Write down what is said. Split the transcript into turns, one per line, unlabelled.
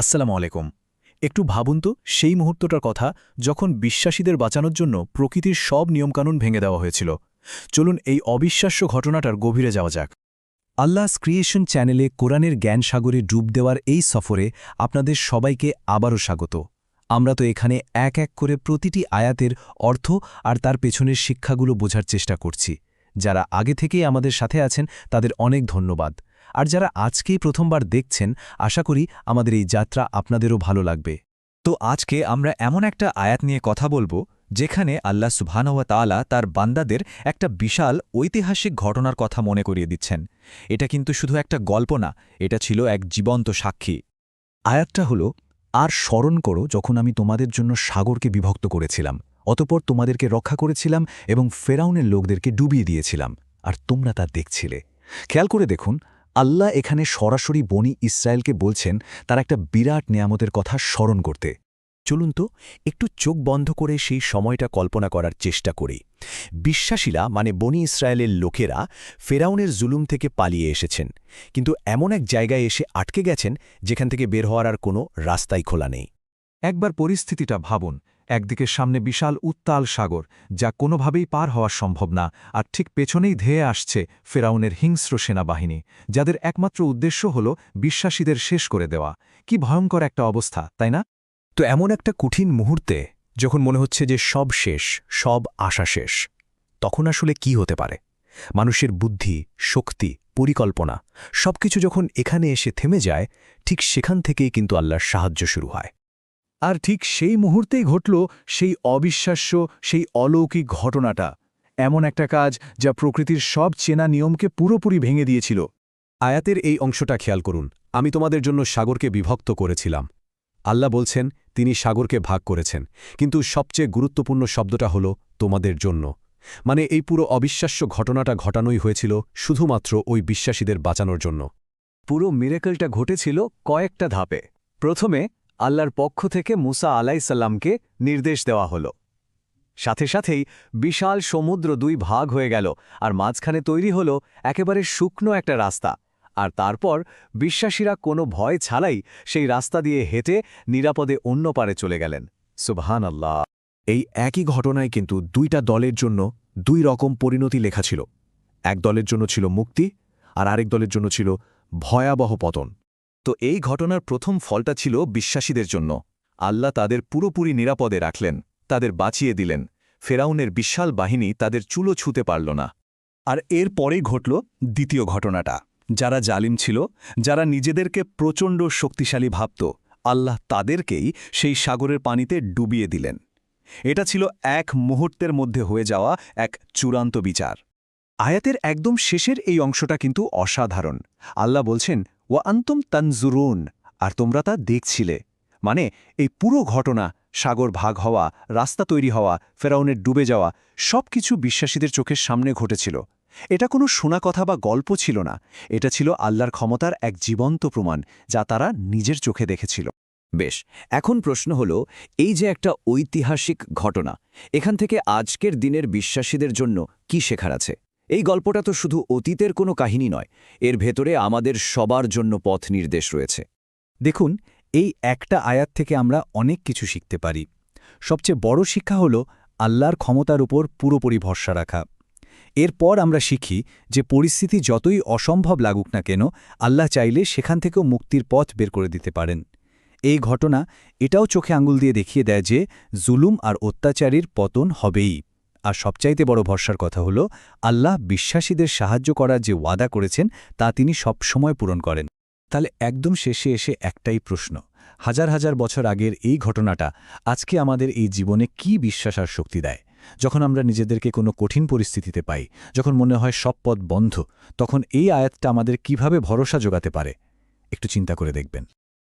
আসসালামু আলাইকুম। একটু ভাবুন তো সেই মুহূর্তটার কথা যখন বিশ্বাসীদের বাঁচানোর জন্য প্রকৃতির সব নিয়মকানুন ভেঙে দেওয়া হয়েছিল। চলুন এই অবিশ্বাস্য ঘটনাটার গভীরে যাওয়া যাক। আল্লাহস ক্রিয়েশন চ্যানেলে কোরআনের জ্ঞান সাগরে ডুব দেওয়ার এই সফরে আপনাদের সবাইকে আবারও স্বাগত। আমরা তো এখানে এক এক করে প্রতিটি আয়াতের অর্থ আর তার পেছনের শিক্ষাগুলো বোঝার চেষ্টা করছি। যারা আগে থেকেই আমাদের সাথে আছেন তাদের অনেক ধন্যবাদ। আর যারা আজকেই প্রথমবার দেখছেন, আশা করি আমাদের এই যাত্রা আপনাদেরও ভালো লাগবে।
তো আজকে আমরা এমন একটা আয়াত নিয়ে কথা বলবো যেখানে আল্লাহ সুবহানাহু ওয়া তাআলা তার বান্দাদের একটা বিশাল ঐতিহাসিক ঘটনার কথা মনে করিয়ে দিচ্ছেন। এটা কিন্তু শুধু একটা গল্প না, এটা ছিল এক জীবন্ত সাক্ষী।
আয়াতটা হলো, আর স্মরণ করো যখন আমি তোমাদের জন্য সাগরকে বিভক্ত করেছিলাম, অতঃপর তোমাদেরকে রক্ষা করেছিলাম এবং ফেরাউনের লোকদেরকে ডুবিয়ে দিয়েছিলাম, আর তোমরা তা দেখছিলে। খেয়াল করে দেখুন, আল্লাহ এখানে সরাসরি বনি ইসরায়েলকে বলছেন তার একটা বিরাট নেয়ামতের কথা স্মরণ করতে।
চলুন তো একটু চোখ বন্ধ করে সেই সময়টা কল্পনা করার চেষ্টা করি। বিশ্বাসীরা মানে বনি ইসরায়েলের লোকেরা ফেরাউনের জুলুম থেকে পালিয়ে এসেছেন, কিন্তু এমন এক জায়গায় এসে আটকে গেছেন যেখান থেকে বের হওয়ার আর কোনো রাস্তাই খোলা নেই।
একবার পরিস্থিতিটা ভাবুন, একদিকে সামনে বিশাল উত্তাল সাগর, যা কোনোভাবেই পার হওয়া সম্ভব না, আর ঠিক পেছনেই ধেয়ে আসছে ফেরাউনের হিংস্র সেনাবাহিনী, যাদের একমাত্র উদ্দেশ্য হল বিশ্বাসীদের শেষ করে দেওয়া। কি ভয়ঙ্কর একটা অবস্থা, তাই না?
তো এমন একটা কঠিন মুহূর্তে যখন মনে হচ্ছে যে সব শেষ, সব আশা শেষ, তখন আসলে কি হতে পারে? মানুষের বুদ্ধি, শক্তি, পরিকল্পনা সবকিছু যখন এখানে এসে থেমে যায়, ঠিক সেখান থেকেই কিন্তু আল্লাহর সাহায্য শুরু হয়।
আর ঠিক সেই মুহূর্তেই ঘটল সেই অবিশ্বাস্য, সেই অলৌকিক ঘটনাটা। এমন একটা কাজ যা প্রকৃতির সব চেনা নিয়মকে পুরোপুরি ভেঙে দিয়েছিল।
আয়াতের এই অংশটা খেয়াল করুন, আমি তোমাদের জন্য সাগরকে বিভক্ত করেছিলাম। আল্লাহ বলছেন তিনি সাগরকে ভাগ করেছেন, কিন্তু সবচেয়ে গুরুত্বপূর্ণ শব্দটা হল তোমাদের জন্য। মানে এই পুরো অবিশ্বাস্য ঘটনাটা ঘটানোই হয়েছিল শুধুমাত্র ওই বিশ্বাসীদের বাঁচানোর জন্য।
পুরো মিরেকলটা ঘটেছিল কয়েকটা ধাপে। প্রথমে আল্লাহর পক্ষ থেকে মুসা আলাইসাল্লামকে নির্দেশ দেওয়া হল। সাথে সাথেই বিশাল সমুদ্র দুই ভাগ হয়ে গেল, আর মাঝখানে তৈরি হল একেবারে শুকনো একটা রাস্তা। আর তারপর বিশ্বাসীরা কোনো ভয় ছাড়াই সেই রাস্তা দিয়ে হেঁটে নিরাপদে অন্য পারে চলে গেলেন। সুবহানাল্লাহ।
এই একই ঘটনায় কিন্তু দুইটা দলের জন্য দুই রকম পরিণতি লেখা ছিল। এক দলের জন্য ছিল মুক্তি, আর আরেক দলের জন্য ছিল ভয়াবহ পতন।
তো এই ঘটনার প্রথম ফলটা ছিল বিশ্বাসীদের জন্য। আল্লাহ তাদের পুরোপুরি নিরাপদে রাখলেন, তাদের বাঁচিয়ে দিলেন। ফেরাউনের বিশাল বাহিনী তাদের চুলো ছুঁতে পারল না।
আর এর পরেই ঘটল দ্বিতীয় ঘটনাটা। যারা জালিম ছিল, যারা নিজেদেরকে প্রচণ্ড শক্তিশালী ভাবত, আল্লাহ তাদেরকেই সেই সাগরের পানিতে ডুবিয়ে দিলেন। এটা ছিল এক মুহূর্তের মধ্যে হয়ে যাওয়া এক চূড়ান্ত বিচার। আয়াতের একদম শেষের এই অংশটা কিন্তু অসাধারণ। আল্লাহ বলছেন, ওয়া আনতুম তানজুরুন, আর তোমরা তা দেখছিলে। মানে এই পুরো ঘটনা, সাগর ভাগ হওয়া, রাস্তা তৈরি হওয়া, ফেরাউনের ডুবে যাওয়া, সবকিছু বিশ্বাসীদের চোখের সামনে ঘটেছিল। এটা কোনো শোনা কথা বা গল্প ছিল না, এটা ছিল আল্লাহর ক্ষমতার এক জীবন্ত প্রমাণ, যা তারা নিজের চোখে দেখেছিল।
বেশ, এখন প্রশ্ন হল, এই যে একটা ঐতিহাসিক ঘটনা, এখান থেকে আজকের দিনের বিশ্বাসীদের জন্য কি শেখার আছে? এই গল্পটা তো শুধু অতীতের কোনো কাহিনী নয়, এর ভেতরে আমাদের সবার জন্য পথ নির্দেশ রয়েছে।
দেখুন, এই একটা আয়াত থেকে আমরা অনেক কিছু শিখতে পারি। সবচেয়ে বড় শিক্ষা হল আল্লাহর ক্ষমতার উপর পুরোপুরি ভরসা রাখা। এরপর আমরা শিখি যে পরিস্থিতি যতই অসম্ভব লাগুক না কেন, আল্লাহ চাইলে সেখান থেকেও মুক্তির পথ বের করে দিতে পারেন। এই ঘটনা এটাও চোখে আঙুল দিয়ে দেখিয়ে দেয় যে জুলুম আর অত্যাচারীর পতন হবেই। আর সবচাইতে বড় ভরসার কথা হল, আল্লাহ বিশ্বাসীদের সাহায্য করার যে ওয়াদা করেছেন তা তিনি সবসময় পূরণ করেন। তাহলে একদম শেষে এসে একটাই প্রশ্ন, হাজার হাজার বছর আগের এই ঘটনাটা আজকে আমাদের এই জীবনে কি বিশ্বাস আর শক্তি দেয়? যখন আমরা নিজেদেরকে কোনো কঠিন পরিস্থিতিতে পাই, যখন মনে হয় সব পথ বন্ধ, তখন এই আয়াতটা আমাদের কিভাবে ভরসা জোগাতে পারে? একটু চিন্তা করে দেখবেন।